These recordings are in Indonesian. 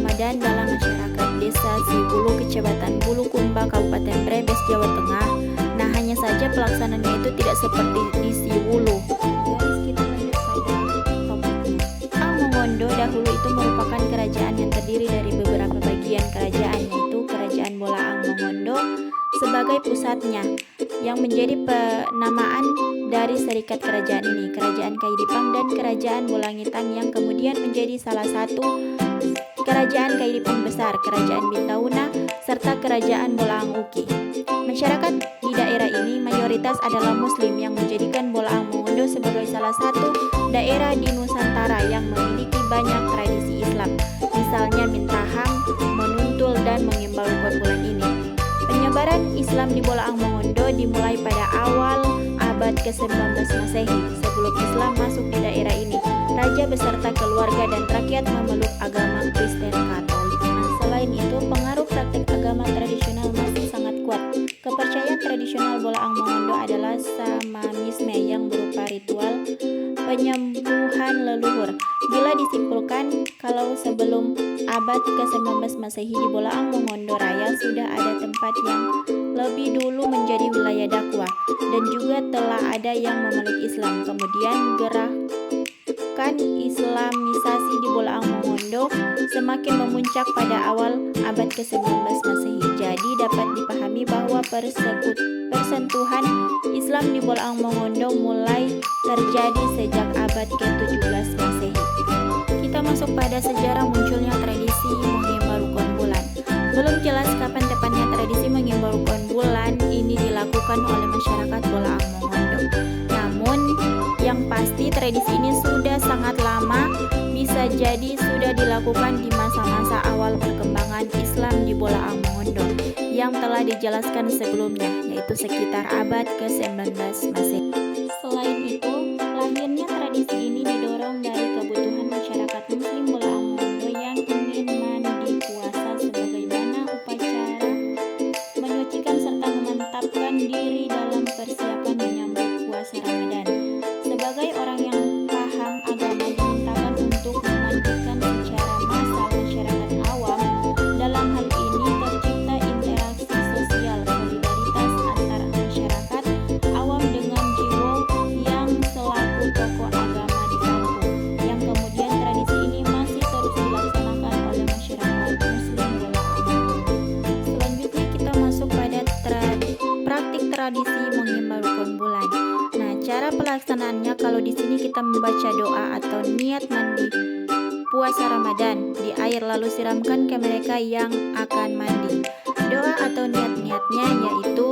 Ramadan dalam masyarakat Desa Siwulu, Kecamatan Bulukumba, Kabupaten Brebes, Jawa Tengah. Nah, hanya saja pelaksanaannya itu tidak seperti di Siwulu. Guys, kita lanjut pada topiknya. Mongondo dahulu itu merupakan kerajaan yang terdiri dari beberapa bagian kerajaan, yaitu Kerajaan Bolaang Mongondo sebagai pusatnya, yang menjadi penamaan dari serikat kerajaan ini, Kerajaan Kaidipang dan Kerajaan Bolangitan, yang kemudian menjadi salah satu Kerajaan Kaidipang besar, Kerajaan Bintauna, serta Kerajaan Bolaang Uki. Masyarakat di daerah ini mayoritas adalah Muslim, yang menjadikan Bolaang Mongondo sebagai salah satu daerah di Nusantara yang memiliki banyak tradisi Islam, misalnya Mintahang, Menuntul, dan mengimbau bulan ini. Penyebaran Islam di Bolaang Mongondo dimulai pada awal abad ke-19 Masehi. Sebelum Islam masuk di daerah ini, raja beserta keluarga dan rakyat memeluk agama Kristen Katolik. Nah, selain itu, pengaruh praktek agama tradisional masih sangat kuat. Kepercayaan tradisional Bolaang Mongondo adalah Samamisme, yang berupa ritual penyembuhan leluhur. Bila disimpulkan, kalau sebelum abad ke-19 Masehi di Bolaang Mongondo Raya sudah ada tempat yang lebih dulu menjadi wilayah dakwah dan juga telah ada yang memeluk Islam. Kemudian gerakan Islamisasi di Bolaang Mongondo semakin memuncak pada awal abad ke-19 Masehi. Jadi dapat dipahami bahwa persentuhan Islam di Bolaang Mongondo mulai terjadi sejak abad ke-17 Masehi. Kita masuk pada sejarah munculnya tradisi mengimbau rukun bulan. Belum jelas kapan tepatnya tradisi mengimbau rukun bulan ini dilakukan oleh masyarakat Bolaang Mongondo. Namun yang pasti tradisi ini sudah sangat lama, bisa jadi sudah dilakukan di masa-masa awal perkembangan Islam di Bolaang Mongondo yang telah dijelaskan sebelumnya, yaitu sekitar abad ke-19 Masehi. Selain itu, lahirnya tradisi ini didorong dari kebutuhan masyarakat Muslim Bolaang Mongondo yang ingin mandi puasa sebagaimana upacara menyucikan serta memantapkan diri dalam persiapan menyambut puasa Ramadan. Sebagai orang yang paham agama, dimintakan untuk memandikan secara massal masyarakat awam. Dalam hal ini tercipta interaksi sosial, solidaritas antar masyarakat awam dengan jiwa yang selaku tokoh agama di kampung, yang kemudian tradisi ini masih terus dilaksanakan oleh masyarakat Muslim Bolaang. Selanjutnya kita masuk pada praktik tradisi mengimbau rukun bulan. Nah, cara pelaksanaannya kalau di sini kita membaca doa atau niat mandi puasa Ramadan di air lalu siramkan ke mereka yang akan mandi. Doa atau niat-niatnya yaitu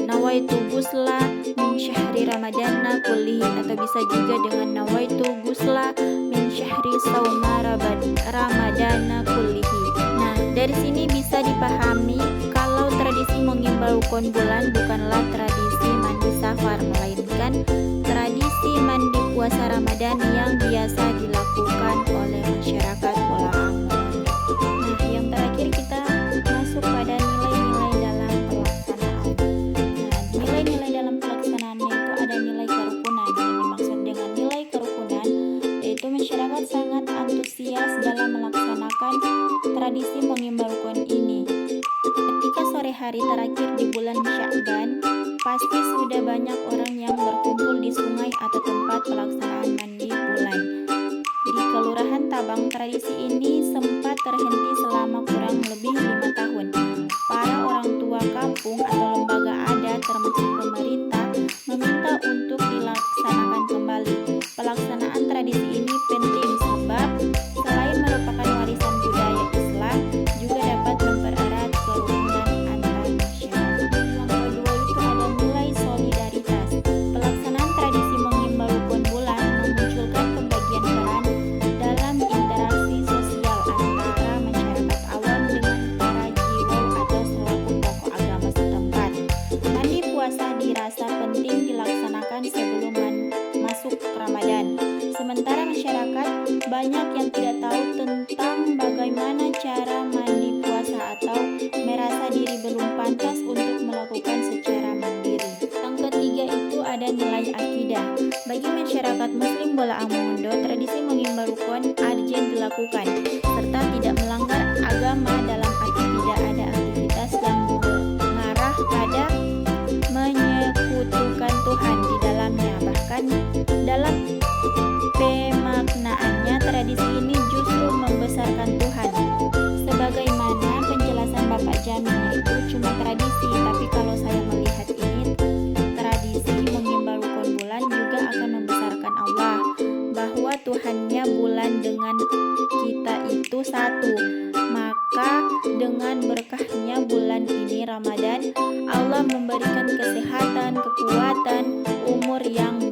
nawaitu gusla min syahri ramadana kullihi, atau bisa juga dengan nawaitu gusla min syahri sauma ramadana kullihi. Nah, dari sini bisa dipahami kalau tradisi mengimbau rukun bulan bukanlah tradisi mandi safar, melainkan tradisi mandi puasa Ramadan yang biasa dilakukan oleh masyarakat Bolaang. Nah, yang terakhir kita masuk pada nilai-nilai dalam pelaksanaan. Nah, nilai-nilai dalam pelaksanaannya itu ada nilai kerukunan. Yang dimaksud dengan nilai kerukunan yaitu masyarakat sangat antusias dalam melaksanakan tradisi mengimbau rukun ini. Ketika sore hari terakhir di bulan Sya'ban, pasti sudah banyak orang yang berkumpul di sungai atau tempat pelaksanaan mandi bulan. Di Kelurahan Tabang, tradisi ini sempat terhenti selama kurang lebih 5 tahun. Para orang tua kampung atau lembaga adat termasuk pemerintah meminta untuk dilaksanakan kembali. Pelaksanaan tradisi ini penting sebab selain merupakan warisan budaya Islam, juga dapat mempererat kerukunan antar masyarakat. Yang kedua itu ada nilai solidaritas. Pelaksanaan tradisi mengimbau rukun bulan memunculkan pembagian peran dalam interaksi sosial antara masyarakat awam dengan para jiwau atau selaku tokoh agama setempat. Mandi puasa dirasa penting dilaksanakan sebelum masuk Ramadan. Sementara masyarakat banyak yang tidak tahu tentang bagaimana cara mandi puasa atau merasa diri belum pantas untuk melakukan secara mandiri. Yang ketiga itu ada nilai akidah. Bagi masyarakat Muslim Bolaang Mongondo, tradisi mengimbau rukun urgent dilakukan serta tidak Pemaknaannya, tradisi ini justru membesarkan Tuhan. Sebagaimana penjelasan Bapak Jamil itu cuma tradisi, tapi kalau saya melihat ini tradisi mengimbau rukun bulan juga akan membesarkan Allah, bahwa Tuhannya bulan dengan kita itu satu. Maka dengan berkahnya bulan ini Ramadan, Allah memberikan kesehatan, kekuatan, umur yang